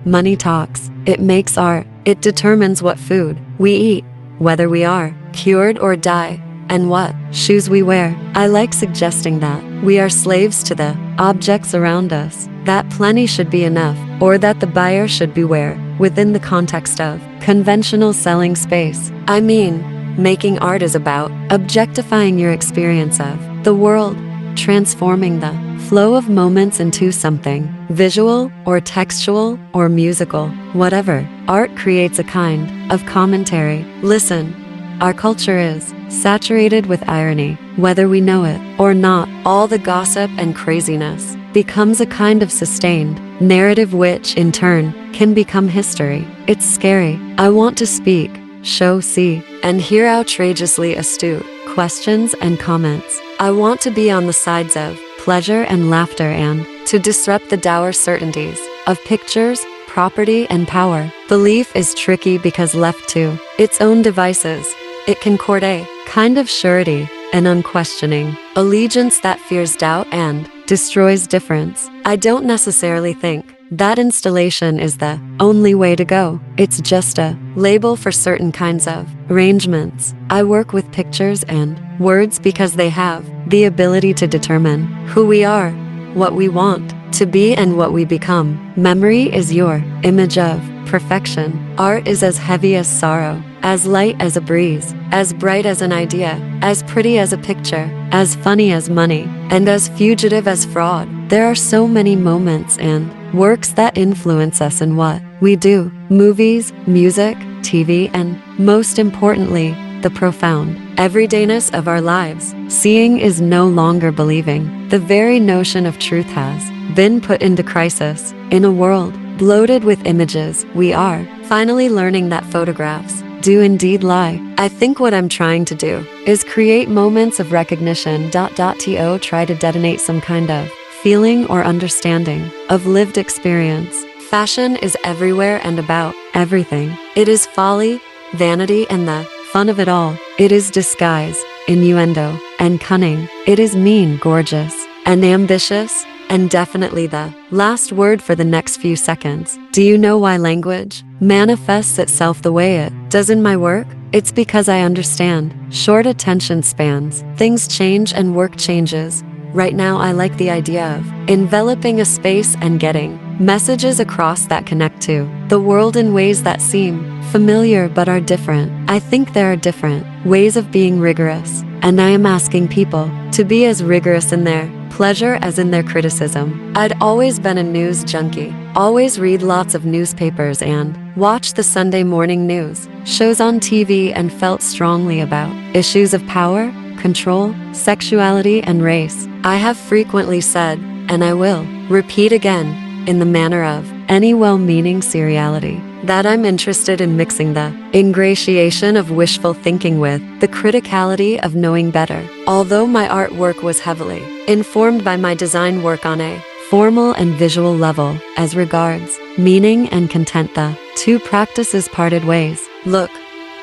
Money talks. It makes art. It determines what food we eat, whether we are cured or die, and what shoes we wear. I like suggesting that we are slaves to the objects around us, that plenty should be enough, or that the buyer should beware, within the context of conventional selling space. I mean, making art is about objectifying your experience of the world, transforming the flow of moments into something visual or textual or musical, whatever. Art creates a kind of commentary. Listen, our culture is saturated with irony, whether we know it or not. All the gossip and craziness becomes a kind of sustained narrative, which in turn can become history. It's scary. I want to speak, show, see, and hear outrageously astute questions and comments. I want to be on the sides of pleasure and laughter, and to disrupt the dour certainties of pictures, property, and power. Belief is tricky because left to its own devices, it can court a kind of surety, an unquestioning allegiance that fears doubt and destroys difference. I don't necessarily think that installation is the only way to go. It's just a label for certain kinds of arrangements. I work with pictures and words because they have the ability to determine who we are, what we want to be, and what we become. Memory is your image of perfection. Art is as heavy as sorrow, as light as a breeze, as bright as an idea, as pretty as a picture, as funny as money, and as fugitive as fraud. There are so many moments and works that influence us in what we do. Movies, music, TV, and most importantly, the profound everydayness of our lives. Seeing is no longer believing. The very notion of truth has been put into crisis. In a world bloated with images, we are finally learning that photographs do indeed lie. I think what I'm trying to do is create moments of recognition. Try to detonate some kind of feeling or understanding of lived experience. Fashion is everywhere and about everything. It is folly, vanity, and the fun of it all. It is disguise, innuendo, and cunning. It is mean, gorgeous, and ambitious, and definitely the last word for the next few seconds. Do you know why language manifests itself the way it does in my work? It's because I understand short attention spans. Things change and work changes. Right now, I like the idea of enveloping a space and getting messages across that connect to the world in ways that seem familiar but are different. I think there are different ways of being rigorous, and I am asking people to be as rigorous in their pleasure as in their criticism. I'd always been a news junkie, always read lots of newspapers and watch the Sunday morning news shows on TV, and felt strongly about issues of power, control, sexuality, and race. I have frequently said, and I will repeat again, in the manner of any well-meaning seriality, that I'm interested in mixing the ingratiation of wishful thinking with the criticality of knowing better. Although my artwork was heavily informed by my design work on a formal and visual level, as regards meaning and content, the two practices parted ways. Look,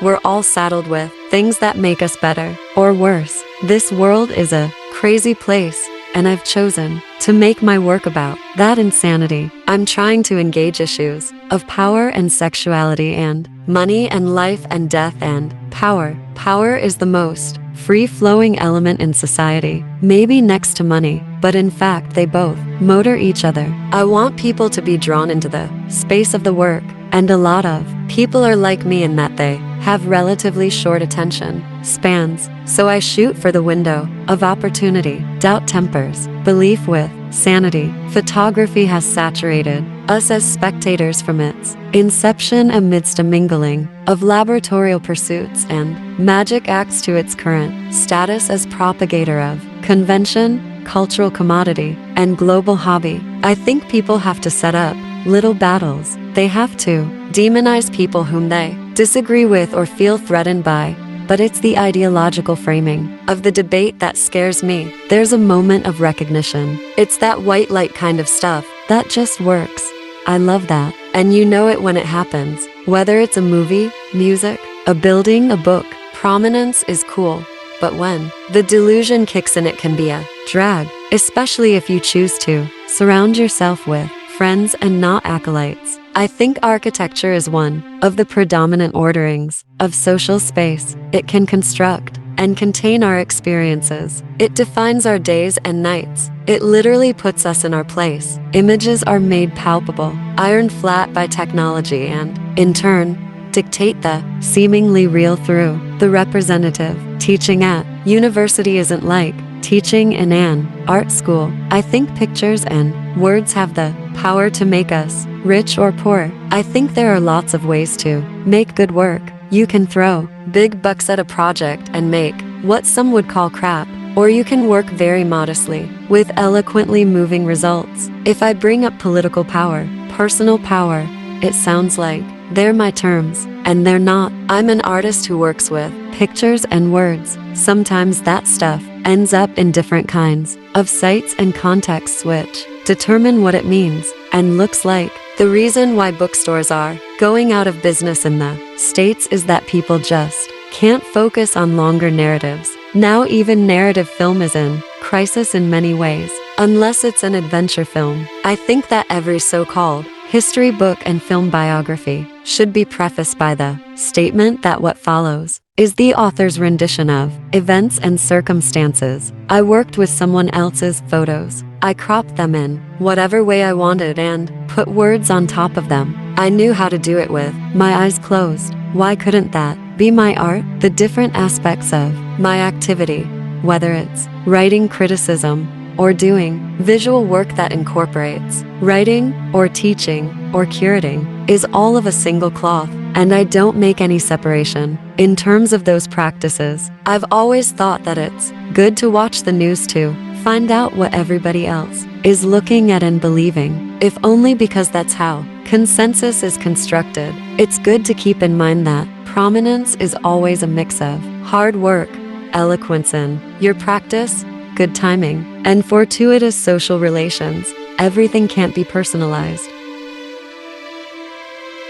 we're all saddled with things that make us better or worse. This world is a crazy place, and I've chosen to make my work about that insanity. I'm trying to engage issues of power and sexuality and money and life and death and power. Power is the most free-flowing element in society, maybe next to money, but in fact they both motor each other. I want people to be drawn into the space of the work, and a lot of people are like me in that they have relatively short attention spans. So I shoot for the window of opportunity. Doubt tempers belief with sanity. Photography has saturated us as spectators from its inception amidst a mingling of laboratorial pursuits and magic acts to its current status as propagator of convention, cultural commodity, and global hobby. I think people have to set up little battles. They have to demonize people whom they disagree with or feel threatened by. But it's the ideological framing of the debate that scares me. There's a moment of recognition. It's that white light kind of stuff that just works. I love that. And you know it when it happens. Whether it's a movie, music, a building, a book, prominence is cool. But when the delusion kicks in, it can be a drag, especially if you choose to surround yourself with friends and not acolytes. I think architecture is one of the predominant orderings of social space. It can construct and contain our experiences. It defines our days and nights. It literally puts us in our place. Images are made palpable, ironed flat by technology, and, in turn, dictate the seemingly real through the representative. Teaching at university isn't like teaching in an art school. I think pictures and words have the power to make us rich or poor. I think there are lots of ways to make good work. You can throw big bucks at a project and make what some would call crap, or you can work very modestly with eloquently moving results. If I bring up political power, personal power, it sounds like they're my terms, and they're not. I'm an artist who works with pictures and words. Sometimes that stuff ends up in different kinds of sites and contexts which determine what it means and looks like. The reason why bookstores are going out of business in the States is that people just can't focus on longer narratives. Now even narrative film is in crisis in many ways, unless it's an adventure film. I think that every so-called history book and film biography should be prefaced by the statement that what follows is the author's rendition of events and circumstances. I worked with someone else's photos. I cropped them in whatever way I wanted and put words on top of them. I knew how to do it with my eyes closed. Why couldn't that be my art? The different aspects of my activity, whether it's writing criticism or doing visual work that incorporates writing or teaching or curating, is all of a single cloth, and I don't make any separation in terms of those practices. I've always thought that it's good to watch the news to find out what everybody else is looking at and believing, if only because that's how consensus is constructed. It's good to keep in mind that prominence is always a mix of hard work, eloquence in your practice, good timing, and fortuitous social relations. Everything can't be personalized.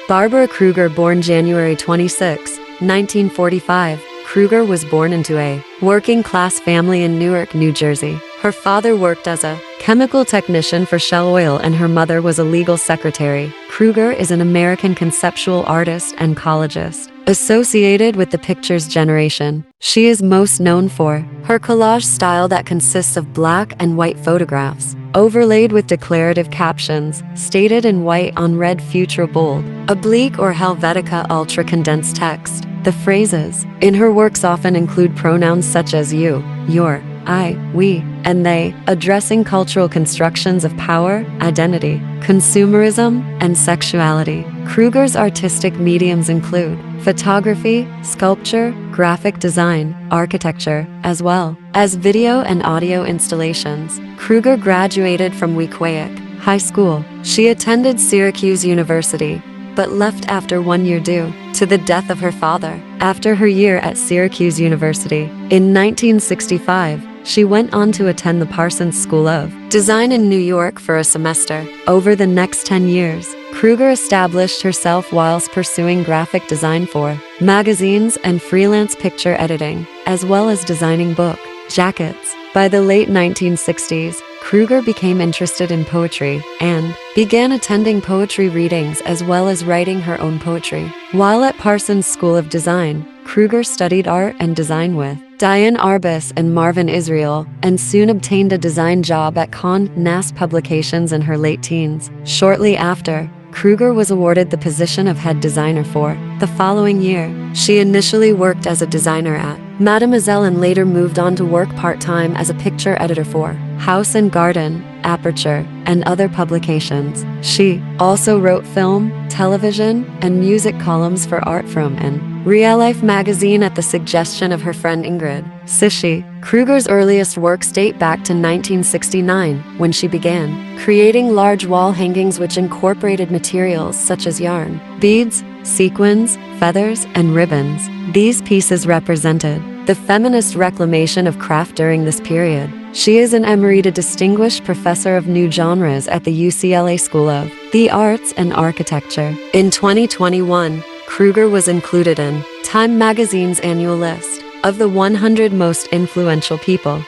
Barbarakruger, born January 26, 1945. Kruger was born into a working-class family in Newark, New Jersey. Her father worked as a chemical technician for Shell Oil and her mother was a legal secretary. Kruger is an American conceptual artist and collagist. Associated with the pictures generation, she is most known for her collage style that consists of black and white photographs, overlaid with declarative captions, stated in white on red future bold, oblique or Helvetica ultra-condensed text. The phrases in her works often include pronouns such as you, your, I, we, and they, addressing cultural constructions of power, identity, consumerism, and sexuality. Kruger's artistic mediums include photography, sculpture, graphic design, architecture, as well as video and audio installations. Kruger graduated from Wequahic High School. She attended Syracuse University, but left after 1 year due to the death of her father. After her year at Syracuse University in 1965, she went on to attend the Parsons School of Design in New York for a semester. Over the next 10 years, Kruger established herself whilst pursuing graphic design for magazines and freelance picture editing, as well as designing book jackets. By the late 1960s, Kruger became interested in poetry and began attending poetry readings as well as writing her own poetry. While at Parsons School of Design, Kruger studied art and design with Diane Arbus and Marvin Israel, and soon obtained a design job at Condé Nast Publications in her late teens. Shortly after, Kruger was awarded the position of head designer for the following year. She initially worked as a designer at Mademoiselle and later moved on to work part-time as a picture editor for House and Garden, Aperture, and other publications. She also wrote film, television, and music columns for Artfrom and Real Life magazine at the suggestion of her friend Ingrid Sishi. Kruger's earliest works date back to 1969, when she began creating large wall hangings which incorporated materials such as yarn, beads, sequins, feathers, and ribbons. These pieces represented the feminist reclamation of craft during this period. She is an emerita distinguished professor of new genres at the UCLA School of the Arts and Architecture. In 2021, Kruger was included in Time magazine's annual list of the 100 most influential people